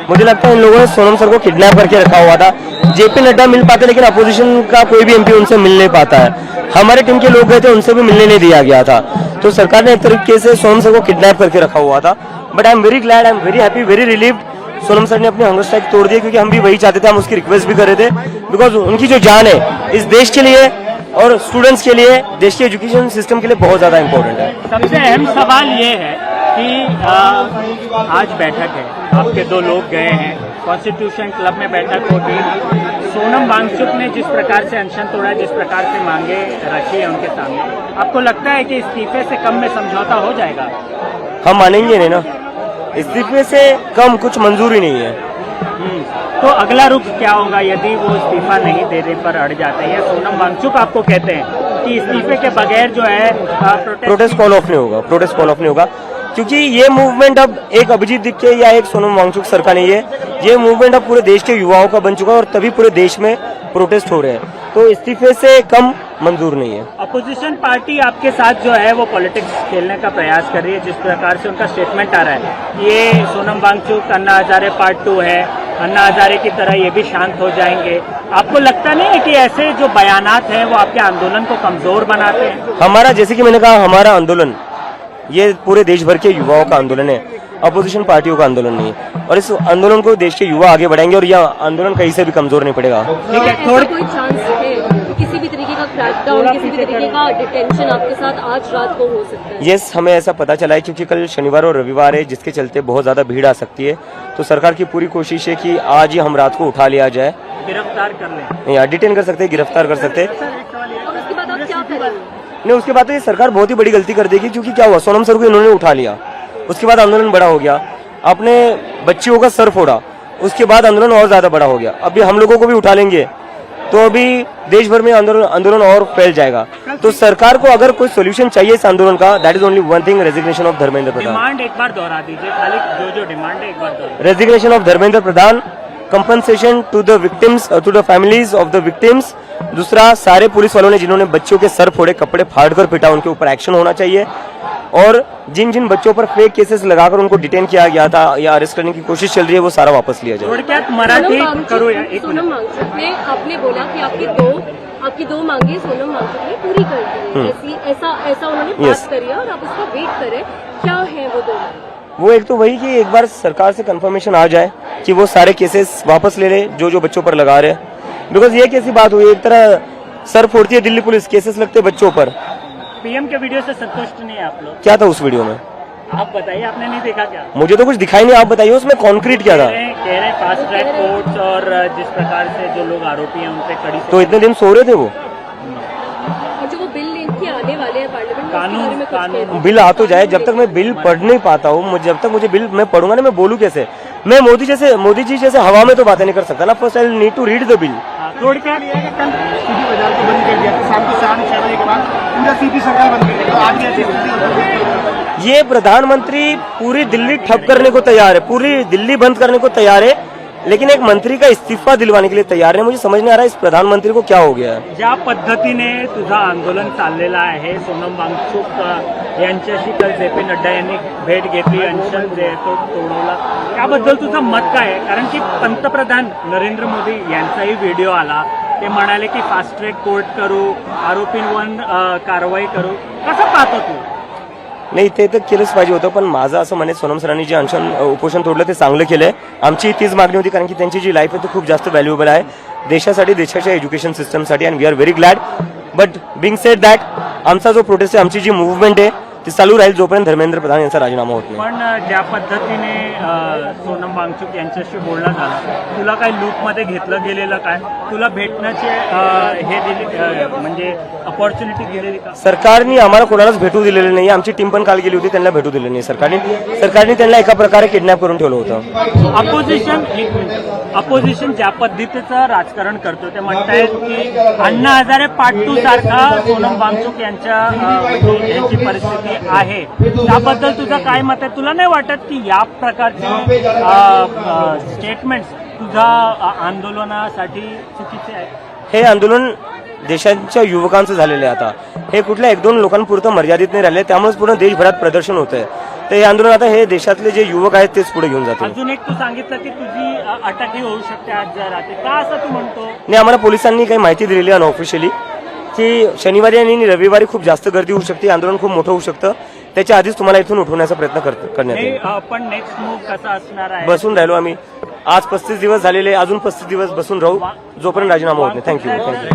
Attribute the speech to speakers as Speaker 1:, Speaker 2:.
Speaker 1: मुझे लगता है इन लोगों ने सोनम सर को किडनैप करके रखा हुआ था। जेपी नड्डा मिल पाते, लेकिन अपोजिशन का कोई भी एमपी उनसे मिल नहीं पाता है। हमारे टीम के लोग गए थे, उनसे भी मिलने नहीं दिया गया था। तो सरकार ने एक तरीके से सोनम सर को किडनैप करके रखा हुआ था। But I am very glad, I am very happy, very relieved. Sonam sir ने अपने हंगर स्ट्राइक तोड़ दिया, क्योंकि हम भी वही चाहते थे, हम उसकी रिक्वेस्ट भी कर रहे थे। बिकॉज उनकी जो जान है इस देश के लिए और स्टूडेंट्स के लिए, देश के एजुकेशन सिस्टम के लिए बहुत ज्यादा इंपॉर्टेंट है।
Speaker 2: सबसे अहम सवाल ये है कि आज बैठक है, आपके दो लोग गए हैं, कॉन्स्टिट्यूशन क्लब में बैठक होगी। सोनम वांगचुक ने जिस प्रकार से अनशन तोड़ा, जिस प्रकार से मांगे रखी है उनके सामने, आपको लगता है कि इस्तीफे से कम में समझौता हो जाएगा?
Speaker 1: हम मानेंगे नहीं ना, इस्तीफे से कम कुछ मंजूर ही नहीं है।
Speaker 2: तो अगला रुख क्या होगा यदि वो इस्तीफा नहीं देने पर अड़ जाते हैं? सोनम वांगचुक आपको कहते हैं कि इस्तीफे के बगैर जो है
Speaker 1: प्रोटेस्ट कॉल ऑफ नहीं होगा, प्रोटेस्ट कॉल ऑफ नहीं होगा, क्योंकि ये मूवमेंट अब एक अभिजीत दीक्षित या एक सोनम वांगचुक सर का नहीं है। ये मूवमेंट अब पूरे देश के युवाओं का बन चुका है और तभी पूरे देश में प्रोटेस्ट हो रहे हैं। तो इस्तीफे से कम मंजूर नहीं है।
Speaker 2: अपोजिशन पार्टी आपके साथ जो है वो पॉलिटिक्स खेलने का प्रयास कर रही है, जिस प्रकार से उनका स्टेटमेंट आ रहा है, ये सोनम वांगचुक अन्ना हजारे पार्ट 2 है, अन्ना हजारे की तरह ये भी शांत हो जाएंगे। आपको लगता नहीं है कि ऐसे जो बयानात हैं वो आपके आंदोलन को कमजोर बनाते हैं?
Speaker 1: हमारा, जैसे कि मैंने कहा, हमारा आंदोलन ये पूरे देश भर के युवाओं का आंदोलन है, अपोजिशन पार्टियों का आंदोलन नहीं है। और इस आंदोलन को देश के युवा आगे बढ़ाएंगे और यह आंदोलन कहीं से भी कमजोर नहीं पड़ेगा।
Speaker 3: ठीक है, थोड़ा कोई चांस है किसी भी तरीके का क्रैकडाउन, किसी भी तरीके का डिटेंशन आपके साथ आज रात को हो सकता है?
Speaker 1: यस, हमें ऐसा पता चला है, क्योंकि कल शनिवार और रविवार है, जिसके चलते बहुत ज्यादा भीड़ आ सकती है। तो सरकार की पूरी कोशिश है कि आज ही हम रात को उठा लिया जाए,
Speaker 2: गिरफ्तार कर लें
Speaker 1: या डिटेन कर सकते हैं, गिरफ्तार कर सकते हैं।
Speaker 3: और उसके बाद आप क्या करेंगे?
Speaker 1: नहीं, उसके बाद तो ये सरकार बहुत ही बड़ी गलती कर देगी, क्योंकि क्या हुआ, सोनम सर को इन्होंने उठा लिया, उसके बाद आंदोलन बड़ा हो गया, आपने बच्चियों का सर फोड़ा, उसके बाद आंदोलन और ज्यादा बड़ा हो गया। अभी हम लोगों को भी उठा लेंगे तो अभी देश भर में आंदोलन और फैल जाएगा। तो सरकार को अगर कोई सोल्यूशन चाहिए इस आंदोलन का, that is only one thing, resignation of Dharmendra Pradhan.
Speaker 2: Demand एक बार दोहरा दीजिए, खाली जो डिमांड है एक बार दोहरा।
Speaker 1: Resignation of Dharmendra Pradhan, compensation to the victims, to the families of the victims. दूसरा, सारे पुलिस वालों ने जिन्होंने बच्चों के सर फोड़े, कपड़े फाड़कर पिटा, उनके ऊपर एक्शन होना चाहिए। और जिन जिन बच्चों पर फेक केसेस लगाकर उनको डिटेन किया गया था या अरेस्ट करने की कोशिश चल रही है, वो सारा वापस लिया जाए।
Speaker 2: मराठी करो यार, एक
Speaker 3: सोनम वांगचुक ने, आपने बोला कि आपकी दो मांगे सोनम वांगचुक ने पूरी कर दी है, ऐसा उन्होंने बात करी है और आप उसका वेट करें, क्या है वो दो?
Speaker 1: वो एक तो वही कि एक बार सरकार से कंफर्मेशन आ जाए कि वो सारे केसेस वापस ले ले जो बच्चों पर लगा रहे हैं। बिकॉज ये कैसी बात हुई, एक तरह सर फोड़ती है दिल्ली पुलिस, केसेस लगते बच्चों पर।
Speaker 2: पीएम के वीडियो से संतुष्ट नहीं है आप लोग?
Speaker 1: क्या था उस वीडियो में,
Speaker 2: आप बताइए, आपने नहीं देखा क्या?
Speaker 1: मुझे तो कुछ दिखाई नहीं, आप बताइए उसमें कॉन्क्रीट क्या था।
Speaker 2: कह रहे फास्ट ट्रैक कोर्ट्स और जिस प्रकार से जो लोग आरोपी हैं उन पे कड़ी
Speaker 1: तो इतने दिन सो रहे थे वो?
Speaker 3: जो वो बिल लेके आने वाले हैं पार्लियामेंट में,
Speaker 2: कानून
Speaker 1: बिल आ तो जाए, जब तक मैं बिल पढ़ नहीं पाता हूँ, जब तक मुझे बिल मैं पढ़ूंगा ना, मैं बोलूँ कैसे? मैं मोदी जी जैसे हवा में तो बातें नहीं कर सकता ना। First I need to read the bill.
Speaker 2: थोड़ा
Speaker 4: कल सीधी बाजार को बंद कर दिया था, शाम को 6:30 बजे के बाद पूरा सीधी सरकार बंद कर दिया, आज ऐसी स्थिति।
Speaker 1: ये प्रधानमंत्री पूरी दिल्ली ठप करने को तैयार है, पूरी दिल्ली बंद करने को तैयार है, लेकिन एक मंत्री का इस्तीफा दिलवाने के लिए तैयार है। मुझे समझ नहीं आ रहा है इस प्रधानमंत्री को क्या हो गया है।
Speaker 2: ज्या पद्धतीने तुझं आंदोलन चाललेलं आहे, सोनम वांगचुक यांच्याशी कल जेपी नड्डा यांनी भेट घेतली, अनशन जे तो तोडवला, त्याबद्दल तुझं मत काय आहे? कारण की पंतप्रधान नरेंद्र मोदी यांचाही व्हिडिओ आला, ते म्हणाले की फास्ट ट्रॅक कोर्ट करू, आरोपींवर कारवाई करू, कसं पाहतो तू?
Speaker 1: नाही, ते तर केलंच पाहिजे होतं, पण माझं असं म्हणे, सोनम सरांनी जे अनशन उपोषण तोडलं ते चांगलं केलंय। आमची तीच मागणी होती, कारण की त्यांची जी लाईफ आहे ती खूप जास्त व्हॅल्युएबल आहे देशासाठी, देशाच्या एज्युकेशन सिस्टमसाठी, and we are very glad. But being said that, आमचा जो प्रोटेस्ट आहे, आमची जी मूवमेंट आहे ती चालू राहील जोपर्यंत धर्मेंद्र प्रधान यांचा राजीनामा होत नाही।
Speaker 2: पण ज्या पद्धतीने सोनम वांगचुक यांच्याशी बोलणं झालं, तुला काय लूपमध्ये घेतलं गेलेलं काय? तुला भेटण्याचे हे दिली, म्हणजे अपॉर्च्युनिटी दिलेली का?
Speaker 1: सरकारने आम्हाला कोणालाच भेटू दिलेलं नाही। आमची टीम पण काल गेली होती, त्यांना भेटू दिलं नाही सरकारने त्यांना एका प्रकारे किडनॅप करून ठेवलं होतं।
Speaker 2: अपोजिशन ज्या पद्धतीचं राजकारण करतो, ते म्हणतायत की अण्णा हजारे पार्ट 2 सारखा सोनम वांगचुक यांची परिस्थिती आहे, त्याबद्दल तुझं काय मत आहे? तुला नाही वाटत की या प्रकारचे स्टेटमेंट्स तुझा आंदोलनासाठी चुकीचे आहे?
Speaker 1: हे आंदोलन देशाच्या युवकांचं झालेलं आहे आता, हे कुठल्या 1-2 लोकांपुरतं मर्यादित नाही राहिले, त्यामुळेच पूर्ण देशभरात प्रदर्शन होत आहे। तर हे आंदोलन आता हे देशातले जे युवक आहेत तेच पुढे घेऊन जातील.
Speaker 2: अजून एक तू सांगितलं की तुझी अटकही होऊ शकते आज रात्री, का असं तू म्हणतो?
Speaker 1: नाही, आम्हाला पोलिसांनी काही माहिती दिलेली आहे अनऑफिशियली की शनिवारी आणि रविवारी खूप जास्त गर्दी होऊ शकते, आंदोलन खूप मोठं होऊ शकतं. त्याच्या आधीच तुम्हाला इथून उठवण्याचा प्रयत्न करण्यात येईल.
Speaker 2: पण नेक्स्ट मूव कसा असणार आहे?
Speaker 1: बसून राहिलो आम्ही आज 35 दिवस झालेले, अजून 35 दिवस बसून राहू जोपर्यंत राजीनामा होत नाही. थँक्यू.